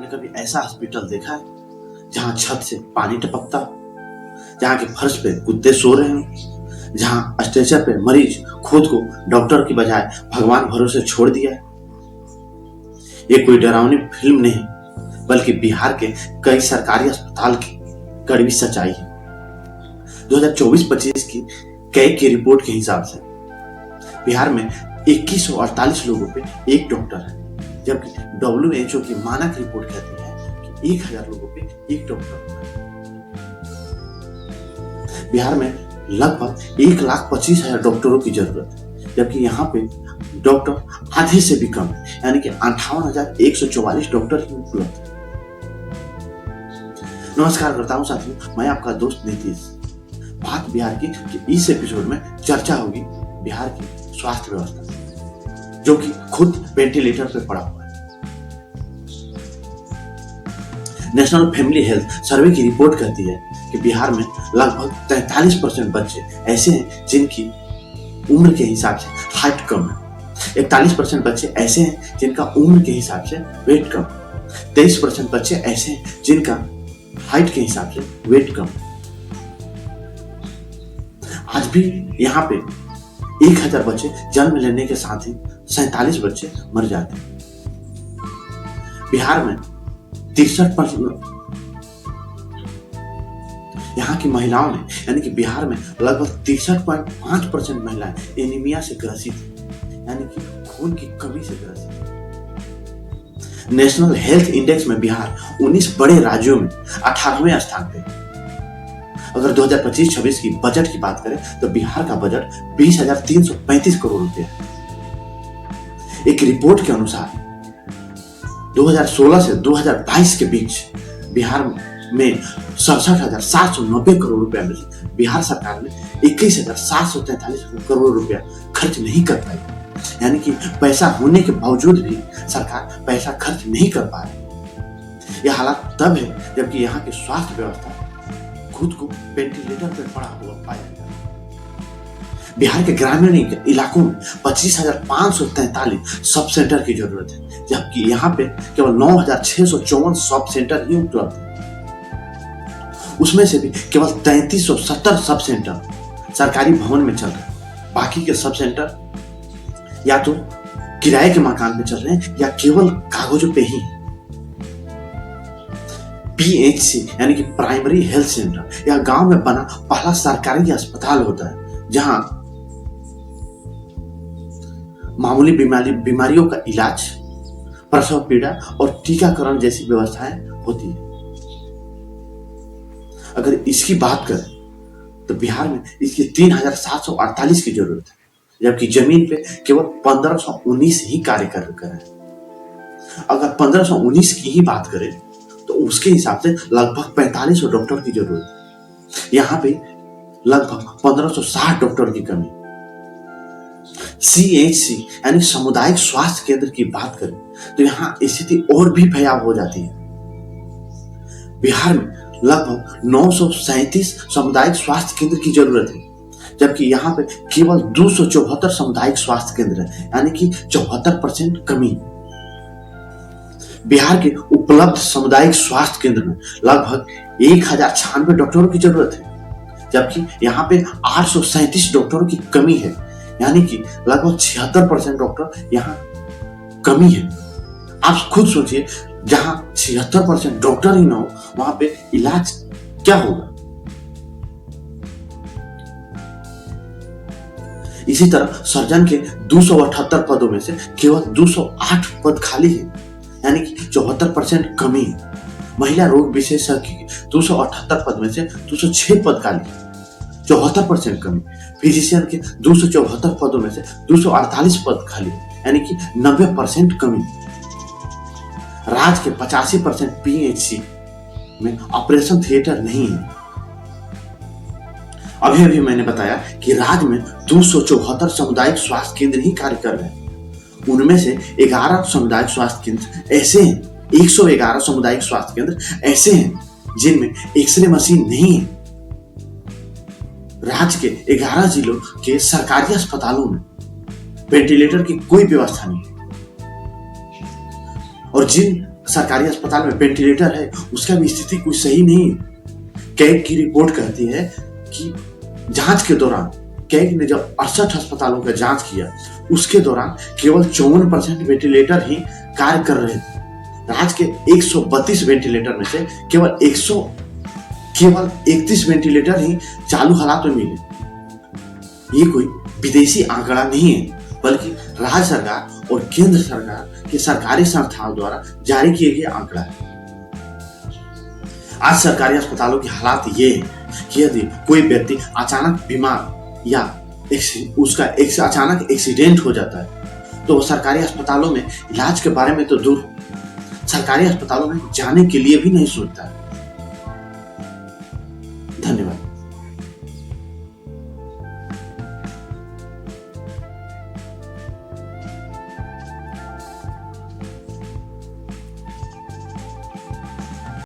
आपने कभी ऐसा हॉस्पिटल देखा है जहां छत से पानी टपकता, जहां के फर्श पे कुत्ते सो रहे हो, जहां स्ट्रेचर पे मरीज खुद को डॉक्टर की बजाय भगवान भरोसे छोड़ दिया है? ये कोई डरावनी फिल्म नहीं, बल्कि बिहार के कई सरकारी अस्पताल की कड़वी सच्चाई है। 2024-25 की कैग की रिपोर्ट के हिसाब से बिहार में 2148 लोगों पे एक डॉक्टर है, जबकि WHO की मानक रिपोर्ट कहती है कि 1000 लोगों पे एक डॉक्टर है। बिहार में लगभग 1,25,000 डॉक्टरों की जरूरत है, जबकि यहाँ पे डॉक्टर आधे से भी कम है, यानी कि 58,144 डॉक्टर ही उपलब्ध है। नमस्कार करता हूँ साथियों, मैं आपका दोस्त नीतीश। बात बिहार की कि इस एपिसोड में चर्चा होगी बिहार की स्वास्थ्य व्यवस्था, जो कि खुद वेंटिलेटर पे पड़ा हुआ है। नेशनल फैमिली हेल्थ सर्वे की रिपोर्ट कहती है कि बिहार में लगभग 43% बच्चे ऐसे हैं जिनकी उम्र के हिसाब से हाइट कम है, 41% बच्चे ऐसे हैं जिनका उम्र के हिसाब से वेट कम, 23% बच्चे ऐसे हैं जिनका हाइट के हिसाब से वेट कम। आज भी यहाँ पे 1000 बच्चे जन्म लेने के साथ ही 47 बच्चे मर जाते हैं। बिहार में 63% यहाँ की महिलाओं ने, यानी कि बिहार में लगभग 63.5% महिलाएं एनीमिया से ग्रसित हैं, यानी कि खून की कमी से ग्रसित हैं। नेशनल हेल्थ इंडेक्स में बिहार 19 बड़े राज्यों में 18वें स्थान पे। अगर 2025-26 की बजट की बात करें तो बिहार का बजट 20,335 करोड़ रुपए है। एक रिपोर्ट के अनुसार 2016 से 2022 के बीच बिहार में 67,790 करोड़ रुपया में बिहार सरकार ने 21,743 करोड़ रुपया खर्च नहीं कर पाई, यानी कि पैसा होने के बावजूद भी सरकार पैसा खर्च नहीं कर पा रही। यह हालात तब है जबकि यहाँ की स्वास्थ्य व्यवस्था खुद को वेंटिलेटर पर पड़ा हुआ पाया जाता है। बिहार के ग्रामीण इलाकों में 25,543 सब सेंटर की जरूरत है, जबकि यहाँ पे केवल 9,654 सब सेंटर ही उपलब्ध है। उसमें से भी केवल 3,370 सब सेंटर सरकारी भवन में चल रहे हैं, बाकी के सब सेंटर या तो किराए के मकान में चल रहे हैं या केवल कागजों पे ही। PHC यानी कि प्राइमरी हेल्थ सेंटर या गांव में बना पहला सरकारी अस्पताल होता है, जहां मामूली बीमारियों का इलाज, प्रसव पीड़ा और टीकाकरण जैसी व्यवस्थाएं होती है। अगर इसकी बात करें तो बिहार में इसकी 3,748 की जरूरत है, जबकि जमीन पे केवल 1,519 ही कार्य कर रहे हैं। अगर 1,519 की ही बात करें तो उसके हिसाब से लगभग 4500 डॉक्टर की जरूरत है। यहाँ पे लगभग 1560 डॉक्टर की कमी। CHC यानी सामुदायिक स्वास्थ्य केंद्र की बात करें तो यहाँ स्थिति और भी भयावह हो जाती है। बिहार में लगभग 937 सामुदायिक स्वास्थ्य केंद्र की जरूरत है, जबकि यहाँ पे केवल 274 सामुदायिक स्वास्थ्य केंद्र है, यानी कि 74% कमी। बिहार के उपलब्ध सामुदायिक स्वास्थ्य केंद्र में लगभग 1,096 डॉक्टरों की जरूरत है, जबकि यहाँ पे 837 डॉक्टरों की कमी है, यानी कि लगभग 76% डॉक्टर यहाँ कमी है। आप खुद सोचिए, जहां 76% डॉक्टर ही ना हो वहां पे इलाज क्या होगा। इसी तरह सर्जन के 278 पदों में से केवल 208 पद खाली है, यानी कि 74% कमी है। महिला रोग विशेषज्ञ के 278 पद में से 206 पद खाली है, 74% कमी। फिजिशियन के 274 पदों में से 248 पद खाली है, यानी कि 90% कमी। राज्य के 85% PHC में ऑपरेशन थिएटर नहीं है। अभी मैंने बताया कि राज्य में 274 सामुदायिक स्वास्थ्य केंद्र ही कार्य कर रहे हैं। उनमें से 11 सामुदायिक स्वास्थ्य केंद्र ऐसे हैं, 111 सामुदायिक स्वास्थ्य केंद्र ऐसे हैं जिनमें एक्सरे मशीन नहीं है। राज्य के 11 जिलों के सरकारी अस्पतालों में वेंटिलेटर की कोई व्यवस्था नहीं है, और जिन सरकारी अस्पताल में वेंटिलेटर है, उसका भी स्थिति कुछ सही नहीं। कैग की रिपोर्ट कहती है कि जांच के दौरान कैग ने जब 68 अस्पतालों का जांच किया, उसके दौरान केवल 54% वेंटिलेटर ही कार्य कर रहे थे। राज्य के 132 वेंटिलेटर में से केवल 31 वेंटिलेटर ही चालू हालात में मिले। ये कोई विदेशी आंकड़ा नहीं है, बल्कि राज्य सरकार और केंद्र सरकार के सरकारी संस्थाओं द्वारा जारी किए गए आंकड़ा है। आज सरकारी अस्पतालों की हालात ये है कि यदि कोई व्यक्ति अचानक बीमार या उसका अचानक एक्सीडेंट हो जाता है, तो वो सरकारी अस्पतालों में इलाज के बारे में तो दूर, सरकारी अस्पतालों में जाने के लिए भी नहीं सोचता है।